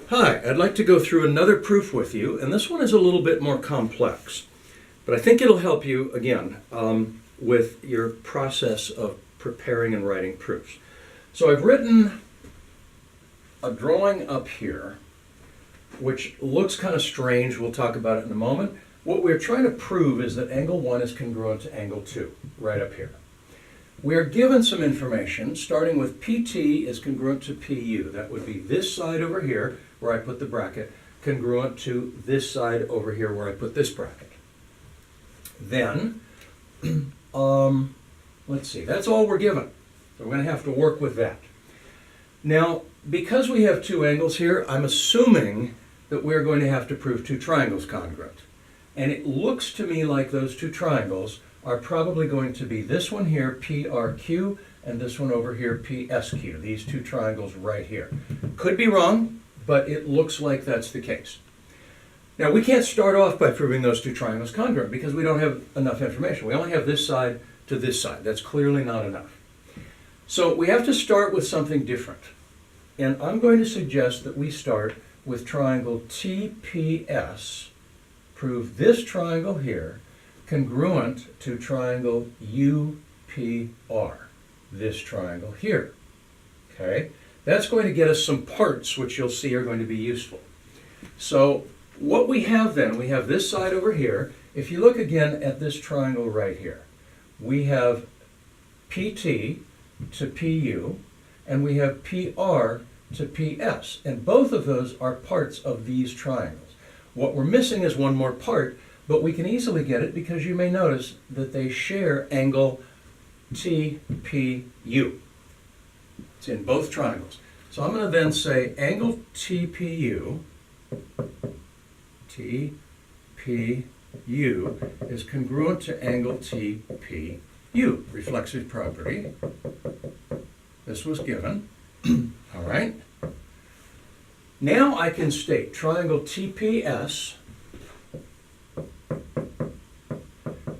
Hi, I'd like to go through another proof with you, and this one is a little bit more complex, but I think it'll help you, again, with your process of preparing and writing proofs. So I've written a drawing up here, which looks kind of strange. We'll talk about it in a moment. What we're trying to prove is that angle 1 is congruent to angle 2, right up here. We're given some information, starting with PT is congruent to PU. That would be this side over here, where I put the bracket, congruent to this side over here, where I put this bracket. Then, let's see, that's all we're given. So we're going to have to work with that. Now, because we have two angles here, I'm assuming that we're going to have to prove two triangles congruent. And it looks to me like those two triangles are probably going to be this one here, PRQ, and this one over here, PSQ, these two triangles right here. Could be wrong, but it looks like that's the case. Now, we can't start off by proving those two triangles congruent because we don't have enough information. We only have this side to this side. That's clearly not enough. So we have to start with something different. And I'm going to suggest that we start with triangle TPS, prove this triangle here congruent to triangle UPR, this triangle here. Okay? That's going to get us some parts which you'll see are going to be useful. So what we have then, we have this side over here. If you look again at this triangle right here, we have PT to PU, and we have PR to PS, and both of those are parts of these triangles. What we're missing is one more part, but we can easily get it because you may notice that they share angle TPU. It's in both triangles. So I'm going to then say angle TPU is congruent to angle TPU, reflexive property. This was given. All right. Now I can state triangle TPS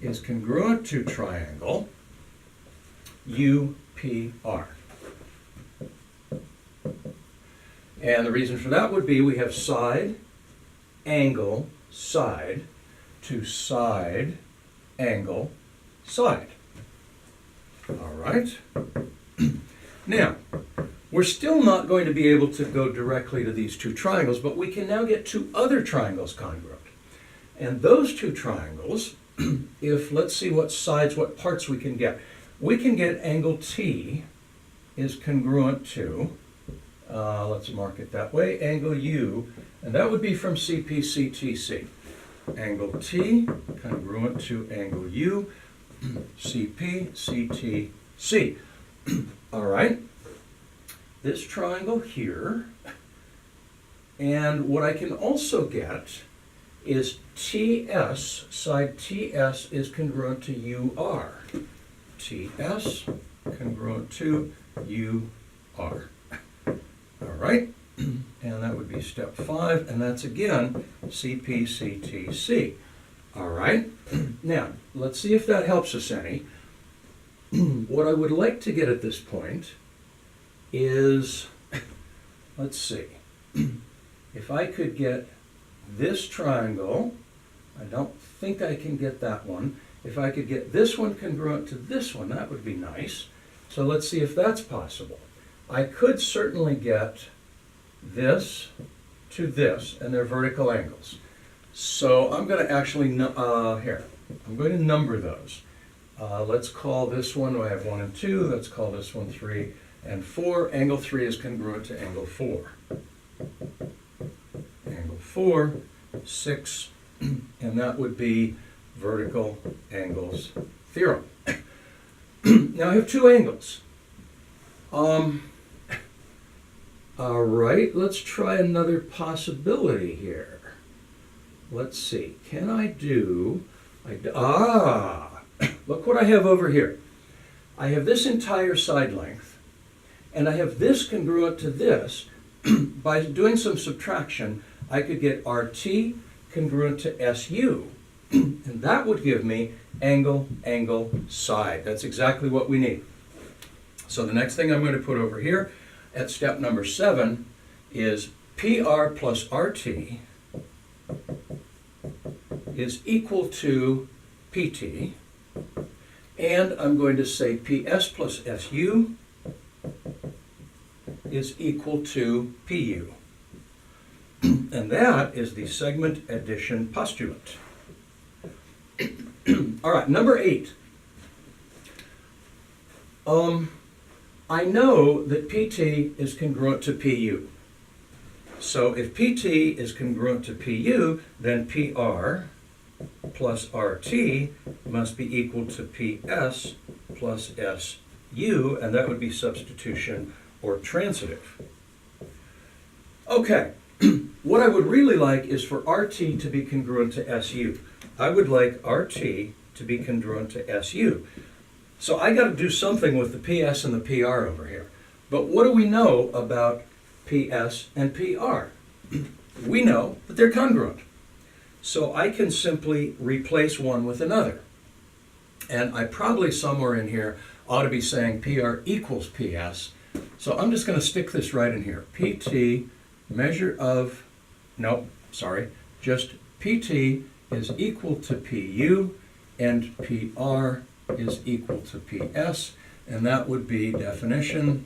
is congruent to triangle UPR. And the reason for that would be we have side, angle, side to side, angle, side. All right. Now, we're still not going to be able to go directly to these two triangles, but we can now get two other triangles congruent. And those two triangles, if let's see what sides, what parts we can get. We can get angle T is congruent to, let's mark it that way, angle U, and that would be from CPCTC. Angle T congruent to angle U, CPCTC. All right. This triangle here, and what I can also get is TS, side TS is congruent to UR. TS congruent to UR. All right, and that would be step 5, and that's again CPCTC. All right, now let's see if that helps us any. What I would like to get at this point is, let's see, if I could get this triangle, I don't think I can get that one. If I could get this one congruent to this one, that would be nice. So let's see if that's possible. I could certainly get this to this, and they're vertical angles. So I'm going to actually, I'm going to number those. Let's call this one, I have 1 and 2, let's call this one 3 and 4. Angle 3 is congruent to angle 4. Angle 4, 6, and that would be vertical angles theorem. Now I have two angles. All right, let's try another possibility here. Let's see, can I do, look what I have over here. I have this entire side length, and I have this congruent to this. By doing some subtraction, I could get RT congruent to SU, and that would give me angle, angle, side. That's exactly what we need. So the next thing I'm going to put over here at step number 7 is PR plus RT is equal to PT, and I'm going to say PS plus SU is equal to PU. And that is the segment addition postulate. All right, number 8. I know that PT is congruent to PU. So if PT is congruent to PU, then PR plus RT must be equal to PS plus SU, and that would be substitution or transitive. Okay, what I would really like is for RT to be congruent to SU. I would like RT to be congruent to SU. So I got to do something with the PS and the PR over here. But what do we know about PS and PR? We know that they're congruent. So I can simply replace one with another. And I probably somewhere in here ought to be saying PR equals PS. So I'm just going to stick this right in here. PT measure of, no, sorry, just PT is equal to PU and PR is equal to PS, and that would be definition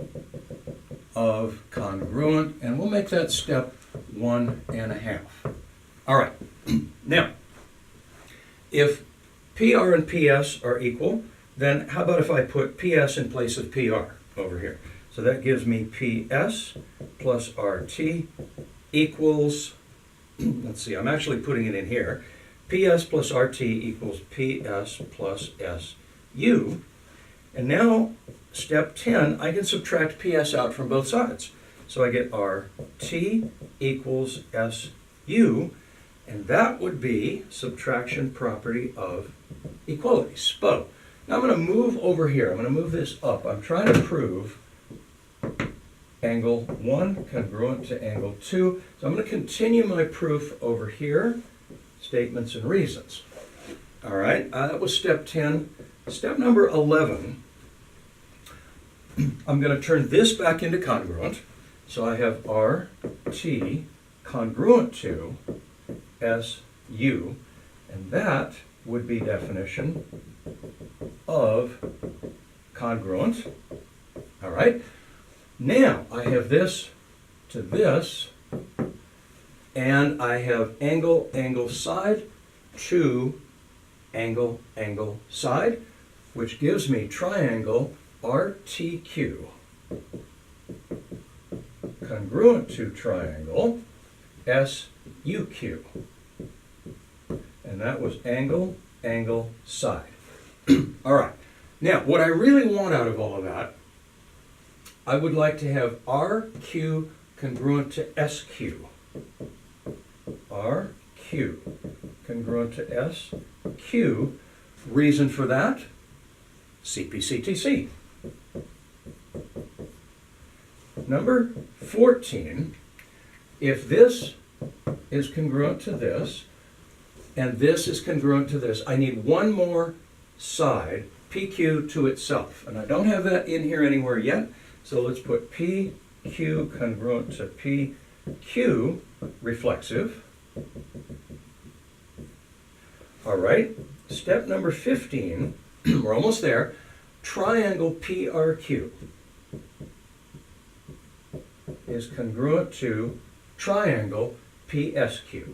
of congruent, and we'll make that step 1.5. All right, now, if PR and PS are equal, then how about if I put PS in place of PR over here? So that gives me PS plus RT equals, let's see, I'm actually putting it in here, PS plus RT equals PS plus SU. And now, step 10, I can subtract PS out from both sides. So I get RT equals SU, and that would be subtraction property of equality, SPO. Now I'm going to move over here. I'm going to move this up. I'm trying to prove angle 1 congruent to angle 2. So I'm going to continue my proof over here, statements and reasons. All right, that was step 10. Step number 11, I'm going to turn this back into congruent. So I have RT congruent to SU, and that would be definition of congruent. All right, now I have this to this, and I have angle, angle, side to angle, angle, side, which gives me triangle RTQ congruent to triangle SUQ. And that was angle, angle, side. All right. Now, what I really want out of all of that, I would like to have RQ congruent to SQ. RQ congruent to SQ. Reason for that? CPCTC. Number 14, if this is congruent to this, and this is congruent to this, I need one more side, PQ to itself. And I don't have that in here anywhere yet, so let's put PQ congruent to PQ, reflexive. All right, step number 15, we're almost there, triangle PRQ is congruent to triangle PSQ.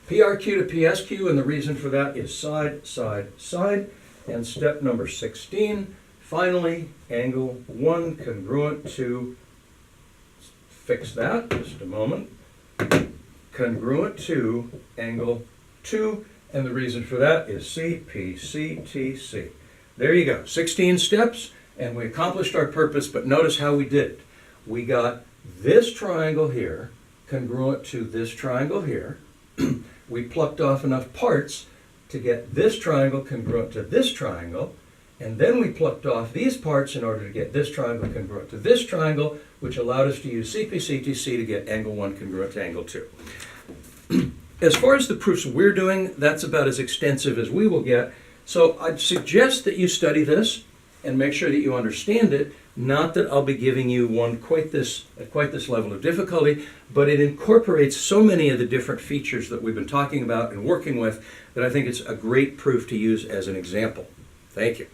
PRQ to PSQ, and the reason for that is side, side, side. And step number 16, finally, angle 1 congruent to, fix that, just a moment, congruent to angle 2, and the reason for that is CPCTC. There you go, 16 steps, and we accomplished our purpose, but notice how we did it. We got this triangle here congruent to this triangle here. We plucked off enough parts to get this triangle congruent to this triangle, and then we plucked off these parts in order to get this triangle congruent to this triangle, which allowed us to use CPCTC to get angle 1 congruent to angle 2. As far as the proofs we're doing, that's about as extensive as we will get. So I'd suggest that you study this and make sure that you understand it. Not that I'll be giving you one quite this level of difficulty, but it incorporates so many of the different features that we've been talking about and working with that I think it's a great proof to use as an example. Thank you.